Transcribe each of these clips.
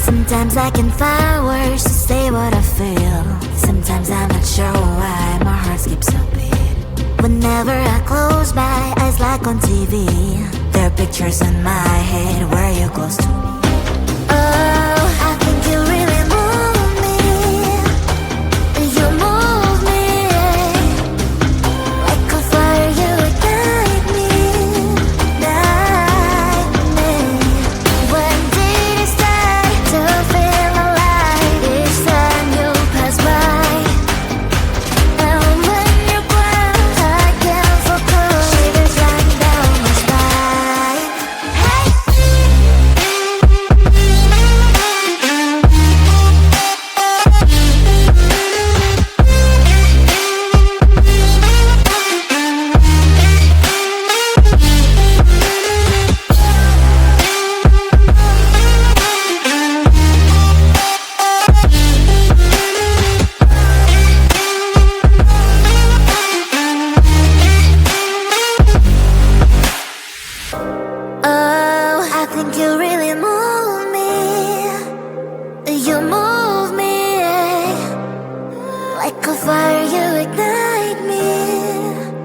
Sometimes I can find words to say what I feel. Sometimes I'm not sure why my heart skips a beat. Whenever I close my eyes like on TV, there are pictures in my head where you're close to me. Oh, I think you really move me. You move me like a fire, you ignite me, ignite me. When did it start to feel alive? Each time you pass by, and when you're gone, I can't focus. Shivers run down my spine. Hey. Oh, I think you really move me. You move me like a fire, you ignite me,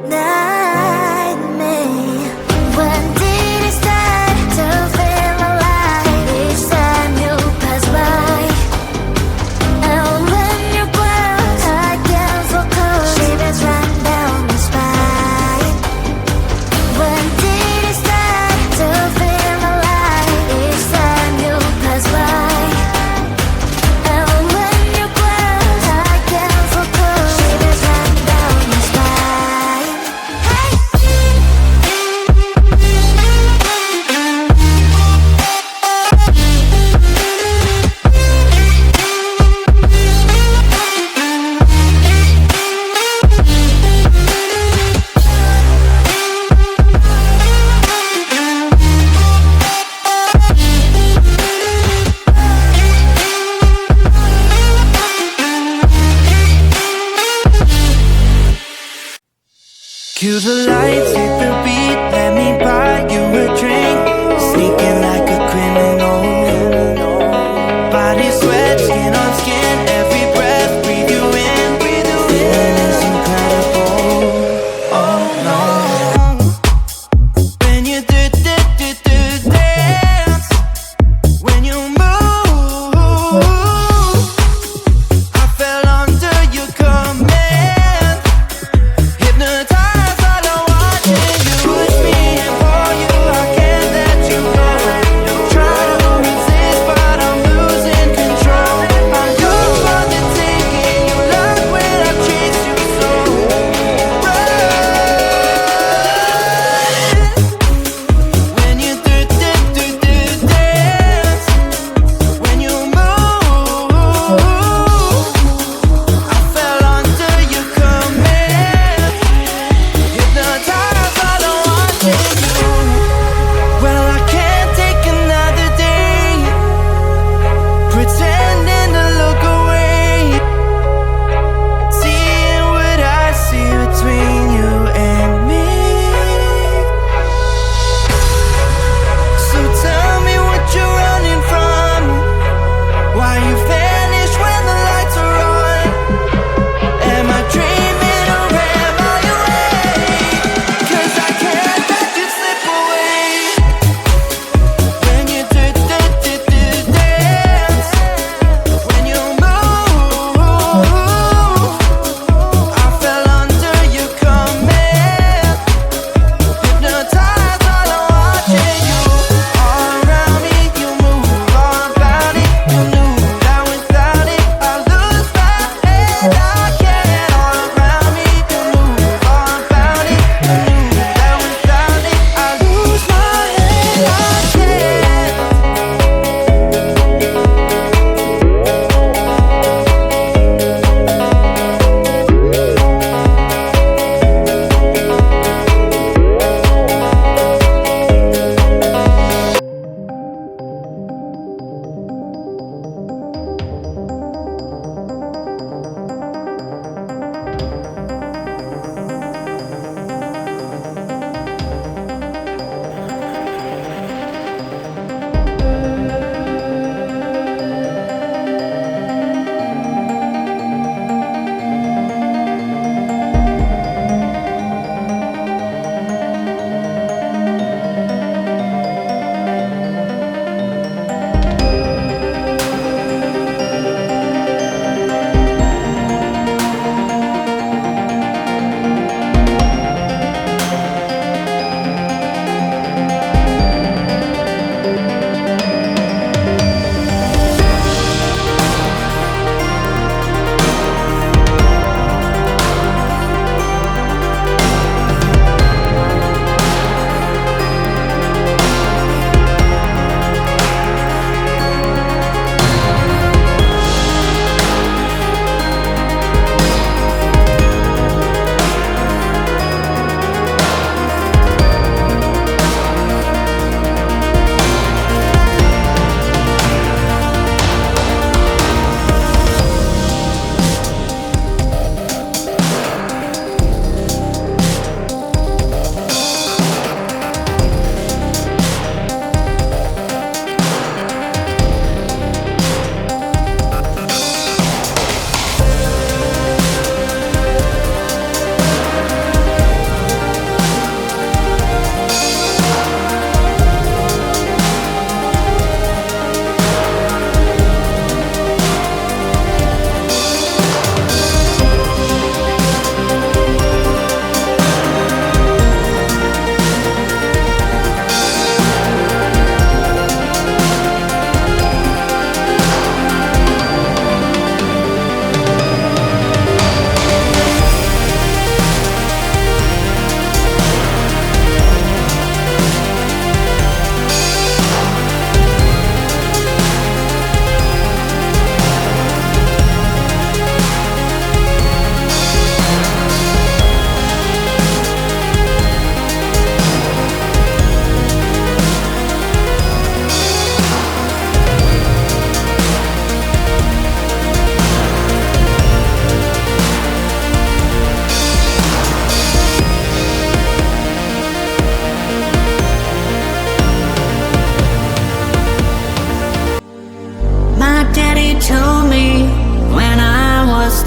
ignite me. When did it start to feel alive? Each time you pass by, and when you're gone, I can't focus. Shivers run down my spine. When did it start to feel alive? Each time you pass by, and when you're gone, I can't focus. Shivers run down my spine. Hey. Cue the lights, hit the beat, let me buy you a drink. Sneaking like a criminal. Body sweat, skin on skin, every breath, breathe you in. Feeling is incredible. Oh no. When you do dance, when you move, I fell under your command. Hypnotized, all I watching you. Push me and pour you, I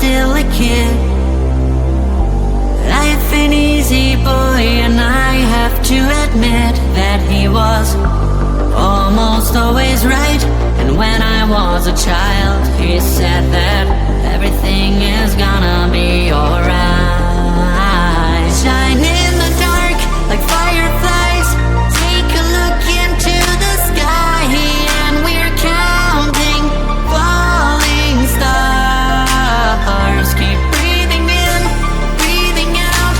still a kid. Life ain't easy, boy, and I have to admit that he was almost always right. And when I was a child, he said that everything is gonna be alright. Shine in the dark like fireflies. Take a look into the sky, and we're counting falling stars. Keep breathing in, breathing out.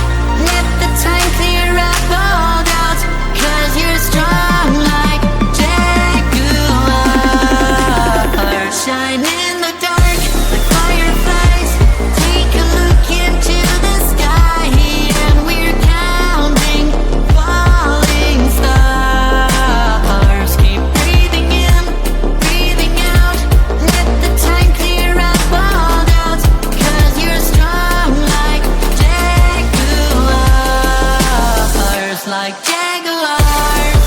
Let the time clear up all doubts, 'cause you're strong like jaguars. Shine in the dark like fireflies. Take a look into the sky, and we're counting falling stars. Keep breathing in, breathing out. Let the time clear up all doubts, 'cause you're strong like jaguars, like jaguars.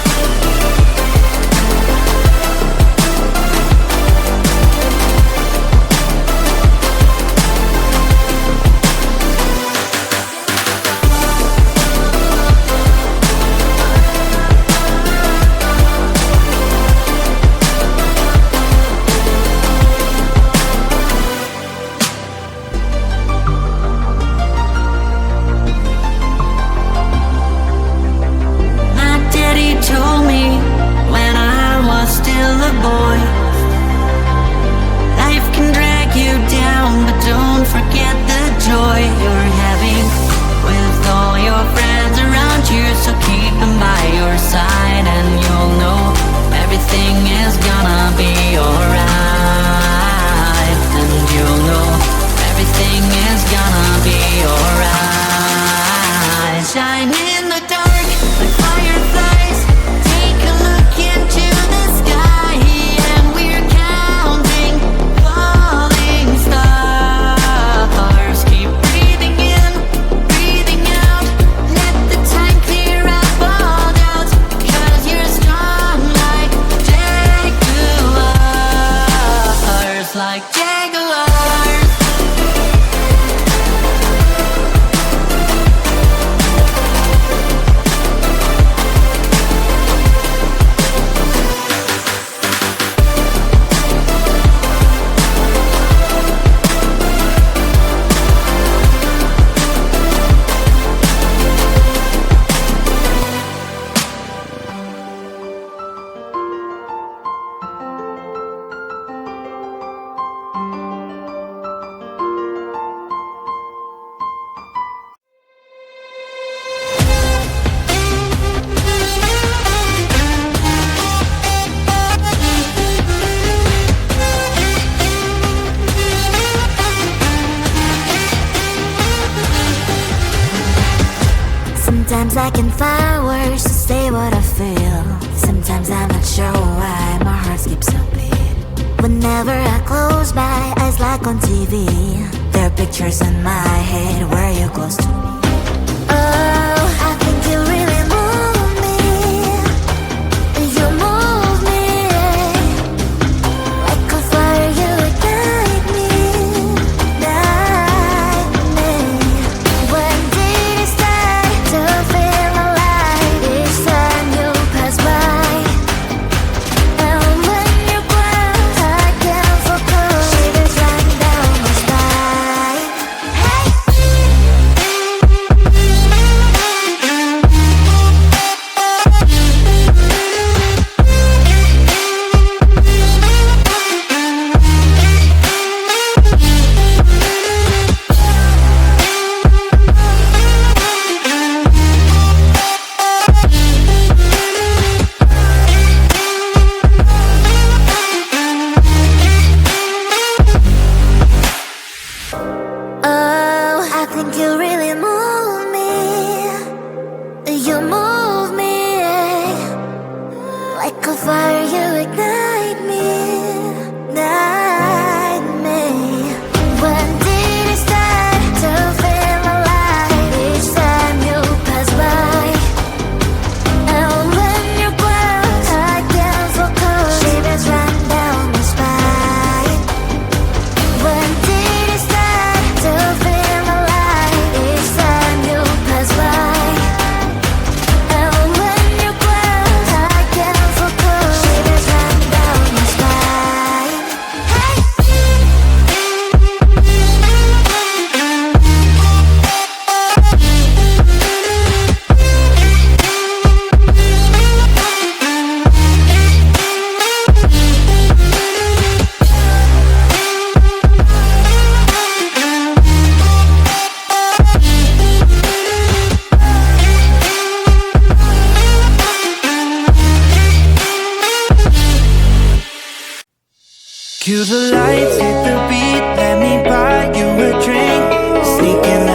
My daddy told me when I was still a boy, life can drag you down, but don't forget the joy you're having with all your friends around you. So keep them by your side, and you'll know everything is gonna be alright. And you'll know everything is gonna be alright. Shine in the dark like fireflies. Take a look into the sky, and we're counting falling stars. Keep breathing in, breathing out. Let the time clear up all doubts, 'cause you're strong like jaguars, like jaguars. Sometimes I can find words to say what I feel. Sometimes I'm not sure why my heart skips a beat. Whenever I close my eyes like on TV, there are pictures in my head where you're close to me. Oh, I think you really move me. You move me like a fire, you ignite me, ignite me. When did it start to feel alive? Each time you pass by, and when you close, I can't focus. Shivers running down my spine. Hey. Cue the lights, hit the beat, let me buy you a drink. Sneaking